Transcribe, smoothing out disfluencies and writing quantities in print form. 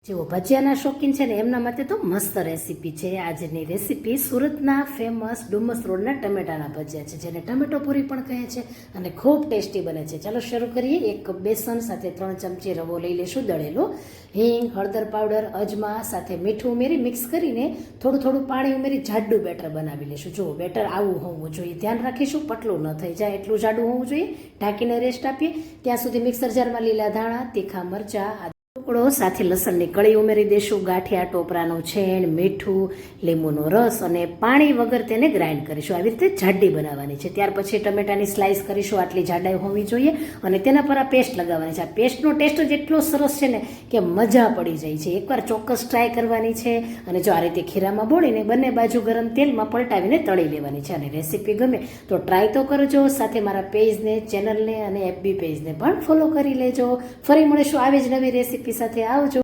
જેઓ ભજીયાના શોખીન છે ને એમના માટે તો મસ્ત રેસીપી છે. આજની રેસીપી સુરતના ફેમસ ડુમસ રોડના ટમેટાના ભજીયા છે, જેને ટમેટો પૂરી પણ કહે છે અને ખૂબ ટેસ્ટી બને છે. ચાલો શરૂ કરીએ. 1 કપ બેસન સાથે 3 ચમચી રવો લઈ લેશું દળેલો, હિંગ, હળદર પાવડર, અજમા સાથે મીઠું ઉમેરી મિક્સ કરીને થોડું થોડું પાણી ઉમેરી જાડું બેટર બનાવી લેશું. જુઓ, બેટર આવું હોવું જોઈએ, ધ્યાન રાખીશું પતલું ન થઈ જાય એટલું જાડું હોવું જોઈએ. ઢાંકીને રેસ્ટ આપીએ ત્યાં સુધી મિક્સર જારમાં લીલા ધાણા, તીખા મરચાં, ટુકડો સાથે લસણની કળી ઉમેરી દેશું. ગાંઠિયા, ટોપરાનું છેણ, મીઠું, લીંબુનો રસ અને પાણી વગર તેને ગ્રાઇન્ડ કરીશું. આવી રીતે જાડી બનાવવાની છે. ત્યાર પછી ટમેટાની સ્લાઇસ કરીશું, આટલી જાડાઈ હોવી જોઈએ અને તેના પર આ પેસ્ટ લગાવવાની છે. આ પેસ્ટનો ટેસ્ટ જ એટલો સરસ છે ને કે મજા પડી જાય છે. એકવાર ચોક્કસ ટ્રાય કરવાની છે. અને જો આ રીતે ખીરામાં બોળીને બંને બાજુ ગરમ તેલમાં પલટાવીને તળી લેવાની છે. અને રેસીપી ગમે તો ટ્રાય તો કરજો. સાથે મારા પેજને, ચેનલને અને FB પેજને પણ ફોલો કરી લેજો. ફરી મળીશું આવી જ નવી રેસીપી સાથે. આવજો.